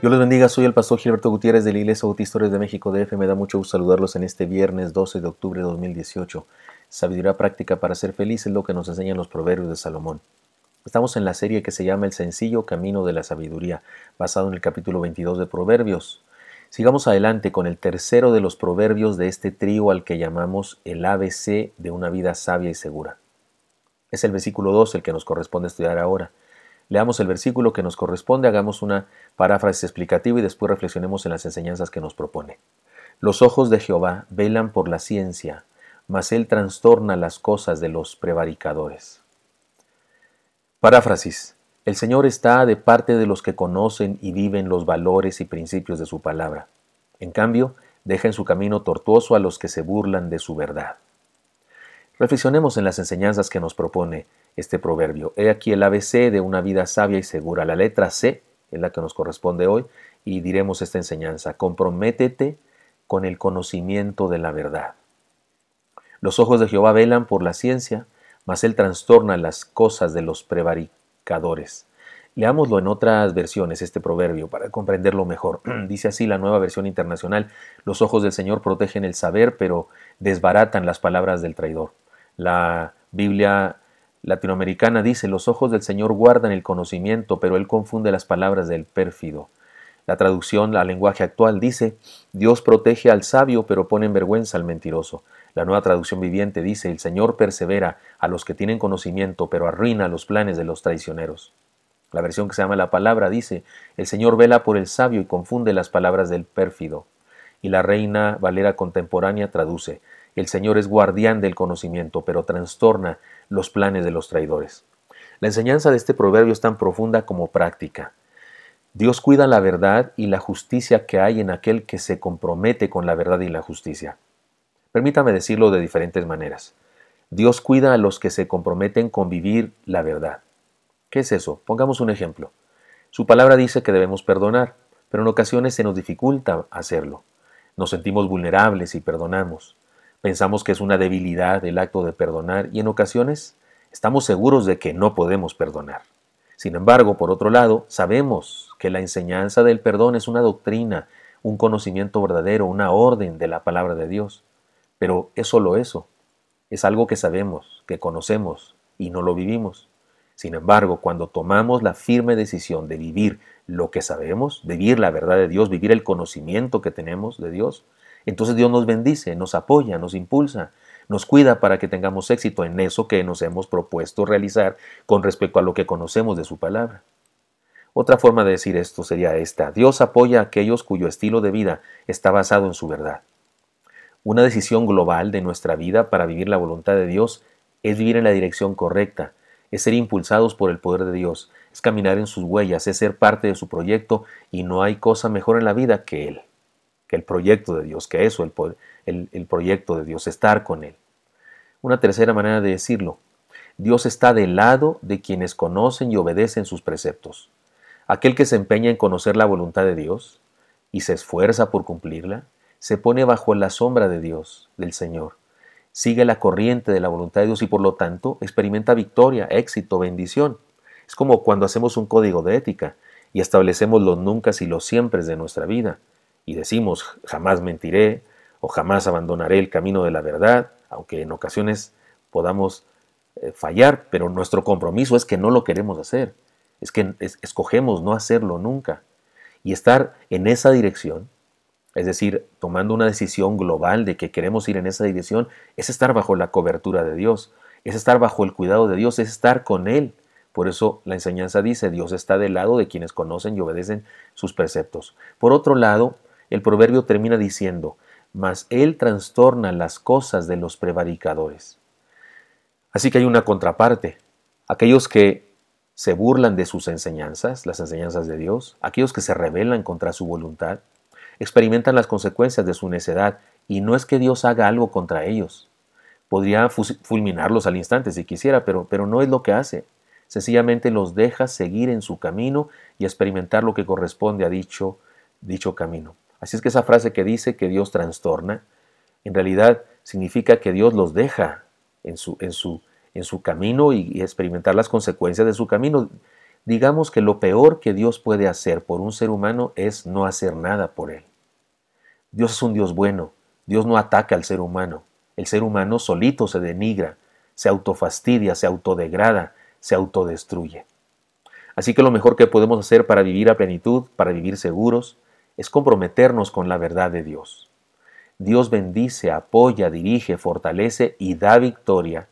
Dios les bendiga, soy el pastor Gilberto Gutiérrez de la Iglesia Bautista de México DF. Me da mucho gusto saludarlos en este viernes 12 de octubre de 2018. Sabiduría práctica para ser feliz es lo que nos enseñan los proverbios de Salomón. Estamos en la serie que se llama El sencillo camino de la sabiduría, basado en el capítulo 22 de Proverbios. Sigamos adelante con el tercero de los proverbios de este trío al que llamamos el ABC de una vida sabia y segura. Es el versículo 2 el que nos corresponde estudiar ahora. Leamos el versículo que nos corresponde, hagamos una paráfrasis explicativa y después reflexionemos en las enseñanzas que nos propone. Los ojos de Jehová velan por la ciencia, mas él trastorna las cosas de los prevaricadores. Paráfrasis. El Señor está de parte de los que conocen y viven los valores y principios de su palabra. En cambio, deja en su camino tortuoso a los que se burlan de su verdad. Reflexionemos en las enseñanzas que nos propone este proverbio. He aquí el ABC de una vida sabia y segura. La letra C es la que nos corresponde hoy y diremos esta enseñanza. Comprométete con el conocimiento de la verdad. Los ojos de Jehová velan por la ciencia, mas él trastorna las cosas de los prevaricadores. Leámoslo en otras versiones, este proverbio, para comprenderlo mejor. Dice así la Nueva Versión Internacional: los ojos del Señor protegen el saber, pero desbaratan las palabras del traidor. La Biblia latinoamericana dice: los ojos del Señor guardan el conocimiento, pero él confunde las palabras del pérfido. La traducción al lenguaje actual dice: Dios protege al sabio, pero pone en vergüenza al mentiroso. La Nueva Traducción Viviente dice: el Señor persevera a los que tienen conocimiento, pero arruina los planes de los traicioneros. La versión que se llama La Palabra dice: el Señor vela por el sabio y confunde las palabras del pérfido. Y la Reina Valera Contemporánea traduce: el Señor es guardián del conocimiento, pero trastorna los planes de los traidores. La enseñanza de este proverbio es tan profunda como práctica. Dios cuida la verdad y la justicia que hay en aquel que se compromete con la verdad y la justicia. Permítame decirlo de diferentes maneras. Dios cuida a los que se comprometen con vivir la verdad. ¿Qué es eso? Pongamos un ejemplo. Su palabra dice que debemos perdonar, pero en ocasiones se nos dificulta hacerlo. Nos sentimos vulnerables y perdonamos. Pensamos que es una debilidad el acto de perdonar y en ocasiones estamos seguros de que no podemos perdonar. Sin embargo, por otro lado, sabemos que la enseñanza del perdón es una doctrina, un conocimiento verdadero, una orden de la palabra de Dios. Pero es solo eso. Es algo que sabemos, que conocemos y no lo vivimos. Sin embargo, cuando tomamos la firme decisión de vivir lo que sabemos, vivir la verdad de Dios, vivir el conocimiento que tenemos de Dios, entonces Dios nos bendice, nos apoya, nos impulsa, nos cuida para que tengamos éxito en eso que nos hemos propuesto realizar con respecto a lo que conocemos de su palabra. Otra forma de decir esto sería esta: Dios apoya a aquellos cuyo estilo de vida está basado en su verdad. Una decisión global de nuestra vida para vivir la voluntad de Dios es vivir en la dirección correcta, es ser impulsados por el poder de Dios, es caminar en sus huellas, es ser parte de su proyecto y no hay cosa mejor en la vida que Él, que el proyecto de Dios, que eso, el proyecto de Dios, estar con Él. Una tercera manera de decirlo: Dios está del lado de quienes conocen y obedecen sus preceptos. Aquel que se empeña en conocer la voluntad de Dios y se esfuerza por cumplirla, se pone bajo la sombra de Dios, del Señor. Sigue la corriente de la voluntad de Dios y por lo tanto experimenta victoria, éxito, bendición. Es como cuando hacemos un código de ética y establecemos los nunca y los siempres de nuestra vida y decimos: jamás mentiré o jamás abandonaré el camino de la verdad, aunque en ocasiones podamos fallar, pero nuestro compromiso es que no lo queremos hacer, es que escogemos no hacerlo nunca. Y estar en esa dirección, es decir, tomando una decisión global de que queremos ir en esa dirección, es estar bajo la cobertura de Dios, es estar bajo el cuidado de Dios, es estar con Él. Por eso la enseñanza dice: Dios está del lado de quienes conocen y obedecen sus preceptos. Por otro lado, el proverbio termina diciendo: mas Él trastorna las cosas de los prevaricadores. Así que hay una contraparte. Aquellos que se burlan de sus enseñanzas, las enseñanzas de Dios, aquellos que se rebelan contra su voluntad, experimentan las consecuencias de su necedad y no es que Dios haga algo contra ellos. Podría fulminarlos al instante si quisiera, pero no es lo que hace. Sencillamente los deja seguir en su camino y experimentar lo que corresponde a dicho camino. Así es que esa frase que dice que Dios trastorna, en realidad significa que Dios los deja en su camino y experimentar las consecuencias de su camino. Digamos que lo peor que Dios puede hacer por un ser humano es no hacer nada por él. Dios es un Dios bueno. Dios no ataca al ser humano. El ser humano solito se denigra, se autofastidia, se autodegrada, se autodestruye. Así que lo mejor que podemos hacer para vivir a plenitud, para vivir seguros, es comprometernos con la verdad de Dios. Dios bendice, apoya, dirige, fortalece y da victoria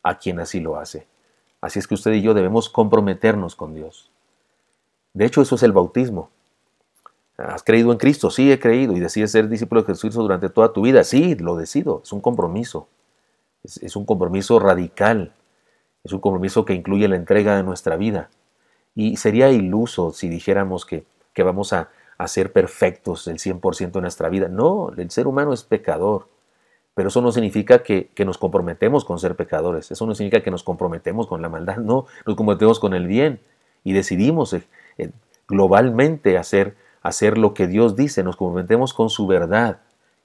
a quien así lo hace. Así es que usted y yo debemos comprometernos con Dios. De hecho, eso es el bautismo. ¿Has creído en Cristo? Sí, he creído. ¿Y decides ser discípulo de Jesucristo durante toda tu vida? Sí, lo decido. Es un compromiso. Es un compromiso radical. Es un compromiso que incluye la entrega de nuestra vida. Y sería iluso si dijéramos que vamos a ser perfectos el 100% de nuestra vida. No, el ser humano es pecador. Pero eso no significa que nos comprometemos con ser pecadores. Eso no significa que nos comprometemos con la maldad. No, nos comprometemos con el bien. Y decidimos globalmente hacer lo que Dios dice. Nos comprometemos con su verdad.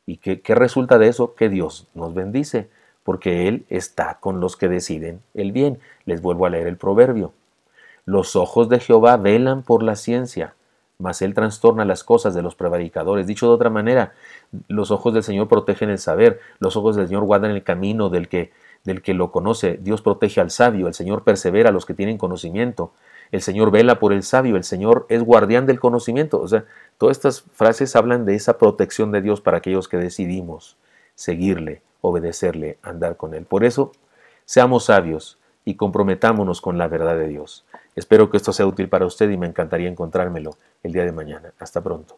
¿Y qué resulta de eso? Que Dios nos bendice. Porque Él está con los que deciden el bien. Les vuelvo a leer el proverbio. Los ojos de Jehová velan por la ciencia, mas Él trastorna las cosas de los prevaricadores. Dicho de otra manera, los ojos del Señor protegen el saber, los ojos del Señor guardan el camino del que lo conoce. Dios protege al sabio, el Señor persevera a los que tienen conocimiento, el Señor vela por el sabio, el Señor es guardián del conocimiento. O sea, todas estas frases hablan de esa protección de Dios para aquellos que decidimos seguirle, obedecerle, andar con Él. Por eso, seamos sabios y comprometámonos con la verdad de Dios. Espero que esto sea útil para usted y me encantaría encontrármelo el día de mañana. Hasta pronto.